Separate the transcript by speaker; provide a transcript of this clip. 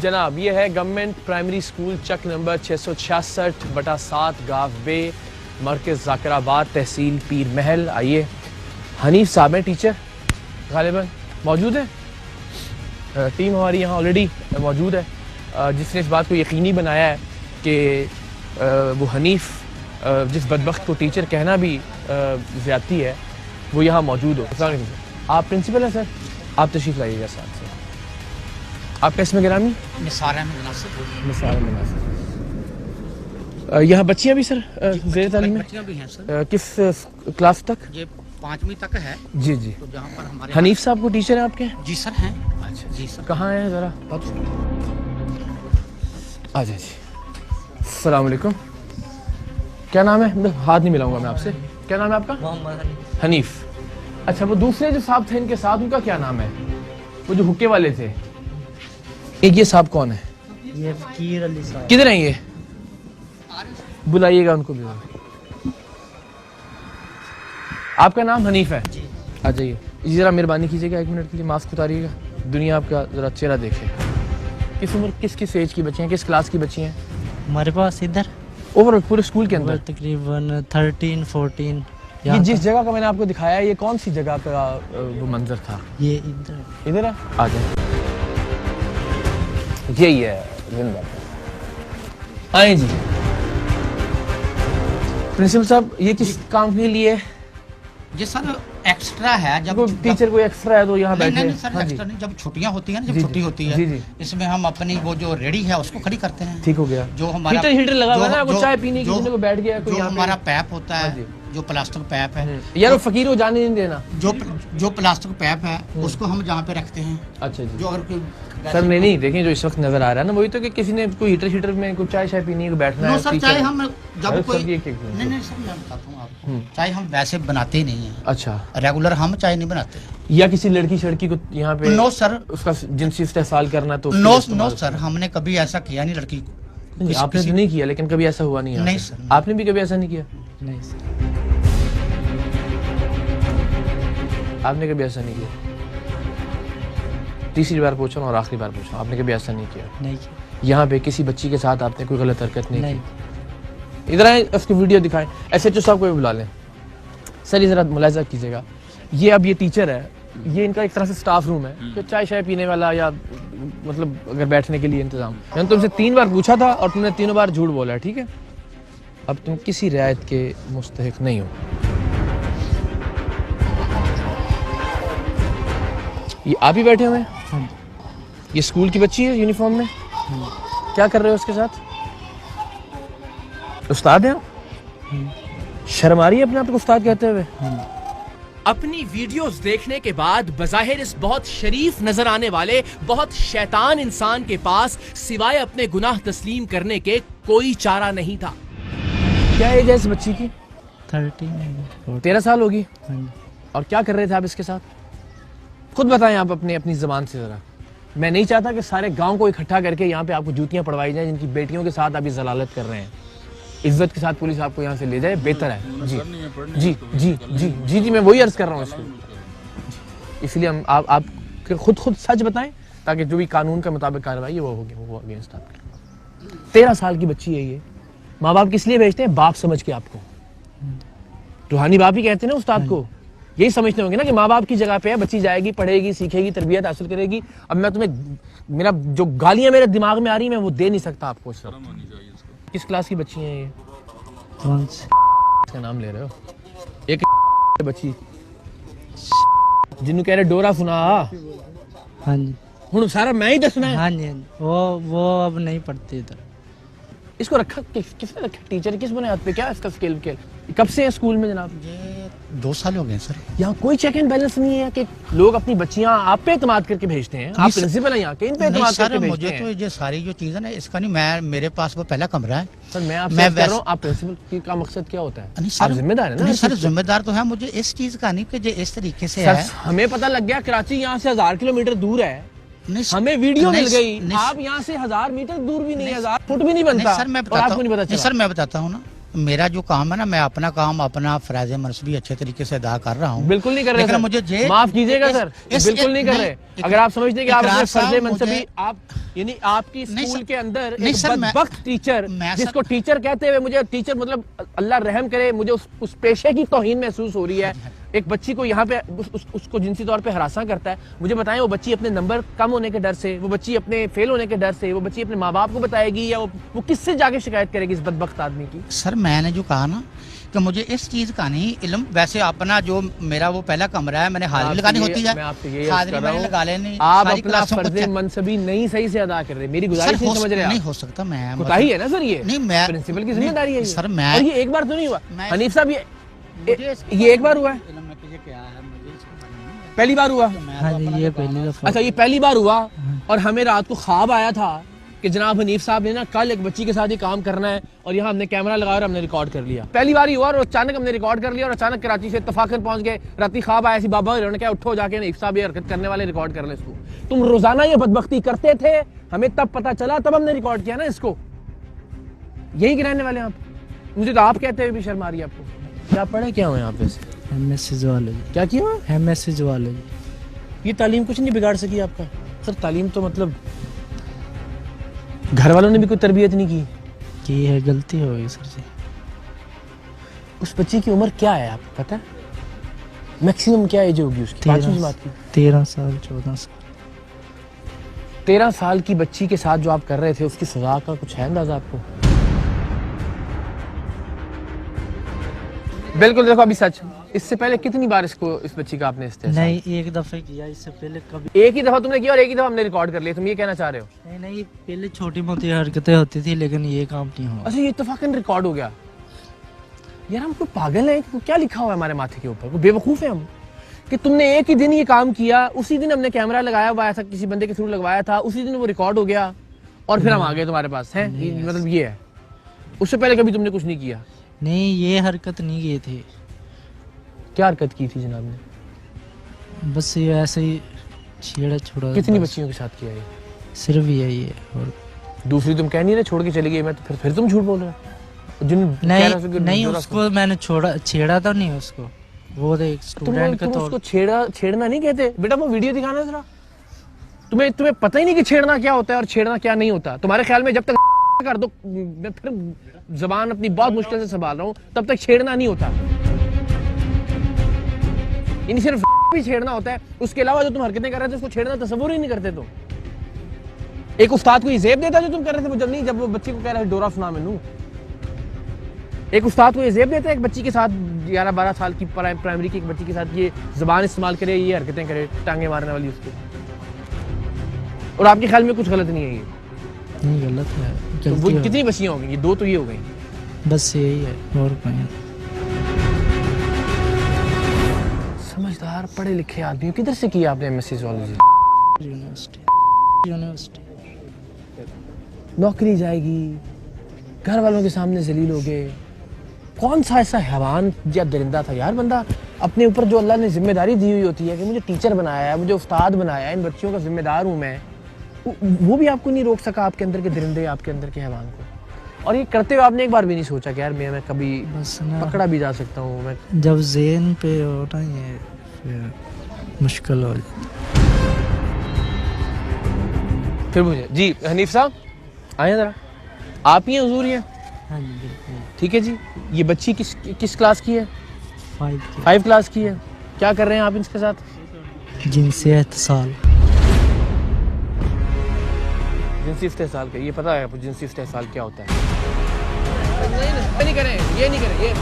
Speaker 1: जनाब, ये है गवर्नमेंट प्राइमरी स्कूल चक नंबर 666/7 गाव बे, मरकज़ ज़ाकिराबाद, तहसील पीर महल। आइए, हनीफ साहब हैं टीचर, गालिबन मौजूद है। टीम हमारी यहाँ ऑलरेडी मौजूद है, जिसने इस बात को यकीनी बनाया है कि वो हनीफ जिस बदबख्त को टीचर कहना भी ज़्यादती है, वो यहाँ मौजूद हो। अस्सलाम वालेकुम। आप प्रिंसिपल हैं सर? आप तशरीफ़ लाइएगा साथ से। आपका इसमें गिरामी?
Speaker 2: निसार अहमद नासिर।
Speaker 1: निसार अहमद नासिर। यहाँ बच्चियाँ भी सर ज़ेर तालीम
Speaker 2: बच्चियाँ भी हैं सर।
Speaker 1: किस क्लास तक?
Speaker 2: ये 5वीं तक है।
Speaker 1: जी जी।
Speaker 2: तो जहाँ पर हमारे
Speaker 1: हनीफ साहब को टीचर है आपके?
Speaker 2: जी सर हैं। अच्छा जी सर।
Speaker 1: कहाँ हैं ज़रा? आ जाए जी। अस्सलाम वालेकुम। क्या नाम है? हाथ नहीं मिलाऊंगा मैं आपसे। क्या नाम है आपका?
Speaker 2: मोहम्मद
Speaker 1: हनीफ। अच्छा, वो दूसरे जो साहब थे इनके साथ, उनका क्या नाम है? वो जो हुक्के वाले थे। एक ये साहब कौन है?
Speaker 2: ये फकीर अली साहब।
Speaker 1: किधर हैं ये? बुलाइएगा उनको भी। आपका नाम हनीफ है?
Speaker 2: जी।
Speaker 1: आ जाइए जी, जरा मेहरबानी कीजिएगा 1 मिनट के लिए, मास्क उतारिएगा, दुनिया आपका जरा चेहरा देखे। किस उम्र, किस एज की बच्ची हैं, किस क्लास की बच्ची हैं
Speaker 2: हमारे पास इधर
Speaker 1: ओवरऑल पूरे स्कूल के अंदर?
Speaker 2: तकरीबन 13-14।
Speaker 1: ये जिस जगह का मैंने आपको दिखाया है, ये कौन सी जगह का वो मंजर था?
Speaker 2: ये इधर
Speaker 1: इधर है। आ जाए, यही है जिंदा। आए जी। प्रिंसिपल साहब, ये किस काम के लिए?
Speaker 2: ये सर एक्स्ट्रा है। जब
Speaker 1: टीचर कोई एक्स्ट्रा है तो यहाँ बैठे?
Speaker 2: नहीं सर, एक्स्ट्रा नहीं। जब छुट्टियाँ होती हैं ना, जब छुट्टी होती है, इसमें हम अपनी वो जो रेडी है उसको खड़ी करते हैं।
Speaker 1: ठीक हो गया।
Speaker 2: जो हमारा
Speaker 1: हीटर लगा हुआ है ना, वो चाय पीने की को बैठ गया कोई,
Speaker 2: जो हमारा पैप होता है, जो प्लास्टिक पैप है
Speaker 1: यार, वो फकीर को जाने नहीं देना।
Speaker 2: जो प्लास्टिक पैप है उसको हम जहाँ पे रखते हैं।
Speaker 1: अच्छा जी।
Speaker 2: जो अगर कोई
Speaker 1: सर नहीं देखें, जो इस वक्त नजर आ रहा है ना, वही तो कि किसी ने कोई हीटर में कुछ चाय पीनी को बैठना है।
Speaker 2: सर चाय हम जब कोई
Speaker 1: नहीं
Speaker 2: सर, मैं बताता हूँ आपको, चाय हम वैसे बनाते ही नहीं है।
Speaker 1: अच्छा,
Speaker 2: रेगुलर हम चाय नहीं बनाते।
Speaker 1: या किसी लड़की को यहाँ पे
Speaker 2: नो सर,
Speaker 1: उसका जिनसी इस्तेहसाल करना तो
Speaker 2: नो सर, हमने कभी ऐसा किया नहीं लड़की को।
Speaker 1: आपने तो नहीं किया, लेकिन कभी ऐसा हुआ नहीं?
Speaker 2: नहीं सर।
Speaker 1: आपने भी कभी ऐसा नहीं किया?
Speaker 2: नहीं सर।
Speaker 1: आपने कभी ऐसा नहीं किया? तीसरी बार पूछा और आखिरी बार पूछा, आपने कभी ऐसा नहीं किया?
Speaker 2: नहीं।
Speaker 1: यहाँ पे किसी बच्ची के साथ आपने कोई गलत हरकत नहीं
Speaker 2: की?
Speaker 1: इधर आए, उसकी वीडियो दिखाएं। SHO साहब को भी बुला लें। सर ये जरा मुलाहिजा कीजिएगा, ये अब ये टीचर है, ये इनका एक तरह से स्टाफ रूम है, तो चाय पीने वाला या मतलब अगर बैठने के लिए इंतजाम। मैंने तुमसे 3 बार पूछा था और तुमने 3 बार झूठ बोला है, ठीक है? अब तुम किसी रियायत के मुस्तहिक नहीं हो। ये आप ही बैठे हुए हैं? ये स्कूल की बच्ची है यूनिफॉर्म में? क्या कर रहे हो उसके साथ? उस्ताद हैं? शर्म आ रही है अपने आप को उस्ताद कहते हुए? अपनी वीडियोस देखने के बाद बज़ाहिर इस बहुत शरीफ नजर आने वाले बहुत शैतान इंसान के पास सिवाय अपने गुनाह तस्लीम करने के कोई चारा नहीं था। क्या एज है इस बच्ची की? 13 साल होगी। और क्या कर रहे थे आप इसके साथ? खुद बताएं आप अपनी ज़बान से ज़रा। मैं नहीं चाहता कि सारे गांव को इकट्ठा करके यहाँ पे आपको जूतियाँ पड़वाई जाएं, जिनकी बेटियों के साथ आप जलालत कर रहे हैं। इज्जत के साथ पुलिस आपको यहाँ से ले जाए, बेहतर है। जी जी जी जी जी जी, मैं वही अर्ज कर रहा हूँ इसको। इसलिए हम आप खुद सच बताएं, ताकि जो भी कानून के मुताबिक कार्रवाई है वो होगी, वो अगेंस्ट आपके। 13 साल की बच्ची है ये। माँ बाप किस लिए भेजते हैं? बाप समझ के आपको। रूहानी बाप ही कहते हैं ना उस्ताद को। यही समझते होंगे ना कि माँ बाप की जगह पे है, बच्ची जाएगी, पढ़ेगी, सीखेगी, तरबियत हासिल करेगी। अब मैं तुम्हें, मेरा जो गालियाँ मेरे दिमाग में आ रही, मैं वो दे नहीं सकता आपको। किस क्लास की बच्ची है ये?
Speaker 2: कौन सी?
Speaker 1: इसका नाम ले रहे हो? एक बच्ची जिन्होंने कह रहे डोरा सुना।
Speaker 2: हाँ जी।
Speaker 1: हुण सारा मैं ही दसना है?
Speaker 2: हाँ जी। वो अब नहीं पढ़ती इधर।
Speaker 1: इसको रखा किसने रखा? टीचर किस बुनियाद पे? क्या इसका स्केल कब से है स्कूल में जनाब?
Speaker 2: ये 2 साल हो गए सर। यहाँ
Speaker 1: कोई चेक एंड बैलेंस नहीं है कि लोग अपनी बच्चियां आप पे एतमाद करके भेजते हैं? आप प्रिंसिपल हैं यहाँ के, इन पे एतमाद करके भेजते हैं?
Speaker 2: मुझे तो ये सारी जो चीज़ है ना, इसका नहीं, मेरे पास वो पहला कमरा है
Speaker 1: सर। मैं आपसे कह रहा हूँ, आप प्रिंसिपल का मकसद क्या होता है? आप जिम्मेदार है ना?
Speaker 2: सर जिम्मेदार तो है, मुझे इस चीज़ का नहीं कि इस तरीके से है।
Speaker 1: हमें पता लग गया कराची यहाँ से 1000 किलोमीटर दूर है, हमें वीडियो मिल गई। आप यहाँ से 1000 मीटर दूर भी नहीं, 1000 फुट भी नहीं बनता।
Speaker 2: सर मैं बताता हूँ ना, मेरा जो काम है ना, मैं अपना काम अपना फराज मनसबी अच्छे तरीके से अदा कर रहा हूँ।
Speaker 1: बिल्कुल नहीं कर रहे
Speaker 2: लेकिन
Speaker 1: सर।
Speaker 2: मुझे
Speaker 1: माफ कीजिएगा सर, बिल्कुल नहीं कर रहे। अगर आप समझते हैं कि आप अपने फर्ज मनसबी, आप यानी आपकी स्कूल के अंदर एक बदबख्त टीचर, जिसको टीचर कहते हुए मुझे टीचर मतलब अल्लाह रहम करे, मुझे उस पेशे की तौहीन महसूस हो रही है। एक बच्ची को यहाँ पे उसको जिनसी तौर पे हरासा करता है। मुझे बताएं, वो बच्ची अपने नंबर कम होने के डर से, वो बच्ची अपने फेल होने के डर से, वो बच्ची अपने माँ बाप को बताएगी या वो किससे जाके शिकायत करेगी इस बदबख्त आदमी की?
Speaker 2: सर मैंने जो कहा ना कि मुझे इस चीज का नहीं इल्म, वैसे अपना जो मेरा वो पहला कमरा है, मैंने हाजिरी लगानी होती है, हाजिरी मैंने लगा लेनी।
Speaker 1: आप अपना फर्ज मनसबी नहीं सही से अदा कर रहे, मेरी गुजारिश नहीं समझ रहे।
Speaker 2: नहीं हो सकता, मैं
Speaker 1: कोताही है ना सर, ये
Speaker 2: नहीं, मैं
Speaker 1: प्रिंसिपल की जिम्मेदारी है
Speaker 2: सर। मैं
Speaker 1: और ये एक बार तो नहीं हुआ हनीफ साहब, ये एक बार हुआ है, पहली बार हुआ?
Speaker 3: हाँ जी, ये पहली दफा।
Speaker 1: अच्छा, ये पहली बार हुआ। और हमें रात को ख्वाब आया था कि जनाब हनीफ साहब ने ना कल एक बच्ची के साथ ही काम करना है, और यहाँ हमने कैमरा लगाया और हमने रिकॉर्ड कर लिया। पहली बार ही हुआ और अचानक हमने रिकॉर्ड कर लिया और अचानक कराची से इत्तफाकन पहुंच गए। राती ख्वाब आया सी, बाबा उन्होंने क्या उठो जाके हनीफ साहब ये हरकत करने वाले रिकॉर्ड कर ले इसको। तुम रोजाना ये बदबख्ती करते थे, हमें तब पता चला, तब हमने रिकॉर्ड किया ना इसको। यही गिराने वाले आप? मुझे तो आप कहते हुए भी शर्म आ रही है आपको। क्या पढ़े क्या हुए आप वैसे?
Speaker 3: MSc zoology.
Speaker 1: क्या किया?
Speaker 3: MSc zoology.
Speaker 1: ये तालीम कुछ नहीं बिगाड़ सकी आपका? सर तालीम तो मतलब घर वालों ने भी कोई तरबियत नहीं की
Speaker 3: है, गलती हो गई सर जी।
Speaker 1: उस बच्ची की उम्र क्या है आपको पता है? मैक्सिमम क्या एज होगी उसकी? 5वीं जमात की?
Speaker 3: 13 साल 14 साल।
Speaker 1: 13 साल की बच्ची के साथ जो आप कर रहे थे, उसकी सजा का कुछ है अंदाजा आपको? बिल्कुल। देखो अभी सच, इससे पहले कितनी बार इस बच्ची का आपने इस्तेमाल?
Speaker 3: नहीं, एक दफा किया, इससे पहले कभी।
Speaker 1: एक ही दफा तुमने किया और एक ही दफा हमने रिकॉर्ड कर लिया, तुम ये कहना चाह रहे हो?
Speaker 3: नहीं, पहले छोटी मोटी हरकतें होती थी, लेकिन ये काम नहीं हुआ।
Speaker 1: अच्छा, ये इत्तफाकन रिकॉर्ड हो गया। यार हम कोई पागल हैं कि क्या लिखा हुआ है हमारे माथे के ऊपर? कोई बेवकूफ है हम कि तुमने एक ही दिन ये काम किया, उसी दिन हमने कैमरा लगाया हुआ था, किसी बंदे के थ्रू लगवाया था, उसी दिन वो रिकॉर्ड हो गया और फिर हम आ गए तुम्हारे पास हैं? मतलब ये है, उससे पहले कभी तुमने कुछ नहीं किया?
Speaker 3: नहीं, ये हरकत नहीं की थी।
Speaker 1: क्या हरकत की थी जनाब ने?
Speaker 3: बस ये ऐसे ही छेड़ा छोड़ा।
Speaker 1: कितनी बच्चियों के साथ किया ये?
Speaker 3: सिर्फ यही है। और
Speaker 1: दूसरी तुम कह नहीं रहे छोड़ के चली गई? मैं तो फिर तुम झूठ बोल रहे हो।
Speaker 3: नहीं, उसको मैंने छेड़ा तो नहीं उसको, वो एक स्टूडेंट का। तो
Speaker 1: उसको छेड़ना नहीं कहते बेटा, वो वीडियो दिखाना जरा। तुम्हें पता ही नहीं कि छेड़ना क्या होता है और छेड़ना क्या नहीं होता। तुम्हारे ख्याल में जब तक कर दो, मैं फिर जबान अपनी बहुत मुश्किल से संभाल रहा हूँ, तब तक छेड़ना नहीं होता। इन सिर्फ भी छेड़ना होता है, उसके अलावा जो तुम हरकतें कर रहे थे उसको छेड़ना तस्वुर ही नहीं करते तुम। एक उस्ताद को ये जेब देता जो तुम कर रहे थे, वो जब वो बच्ची को कह रहे थे डोरा सुना मैनू, एक उस्ताद को ये जेब देता है एक बच्ची के साथ, 11-12 साल की प्राइमरी की एक बच्ची के साथ ये जबान इस्तेमाल करे, ये हरकतें करे, टांगे मारने वाली उसको। और आपके ख्याल में कुछ गलत नहीं है ये?
Speaker 3: नहीं, गलत है।
Speaker 1: तो वो कितनी बच्चियां हो गई? ये 2 तो ये हो गई।
Speaker 3: बस यही है, और कोई।
Speaker 1: समझदार पढ़े लिखे आदमी। किधर से किया आपने MSc ज़ूलॉजी?
Speaker 3: यूनिवर्सिटी।
Speaker 1: नौकरी जाएगी, घर वालों के सामने जलील हो गए। कौन सा ऐसा हैवान या दरिंदा था यार? बंदा अपने ऊपर जो अल्लाह ने जिम्मेदारी दी हुई होती है कि मुझे टीचर बनाया है, मुझे उस्ताद बनाया है, इन बच्चियों का जिम्मेदार हूँ मैं, वो भी आपको नहीं रोक सका, आपके अंदर के दरिंदे, आपके अंदर के हैवान को। और ये करते हुए आपने एक बार भी नहीं सोचा कि यार मैं कभी पकड़ा भी जा सकता हूँ? मैं
Speaker 3: जब ज़हन पे हो ना ये, फिर मुश्किल हो जाती।
Speaker 1: फिर मुझे जी हनीफ साहब आए जरा, आप ही हैं हुजूर हैं?
Speaker 3: हाँ जी, बिल्कुल।
Speaker 1: ठीक है जी। ये बच्ची किस क्लास की है?
Speaker 3: 5
Speaker 1: क्लास की है। क्या कर रहे हैं आप इसके साथ?
Speaker 3: जिनसी इस्तेसाल।
Speaker 1: जिनसी इस्तेसाल का ये पता है आपको? जिनसी इस्तेसाल क्या होता है? नहीं करें, ये नहीं करें, ये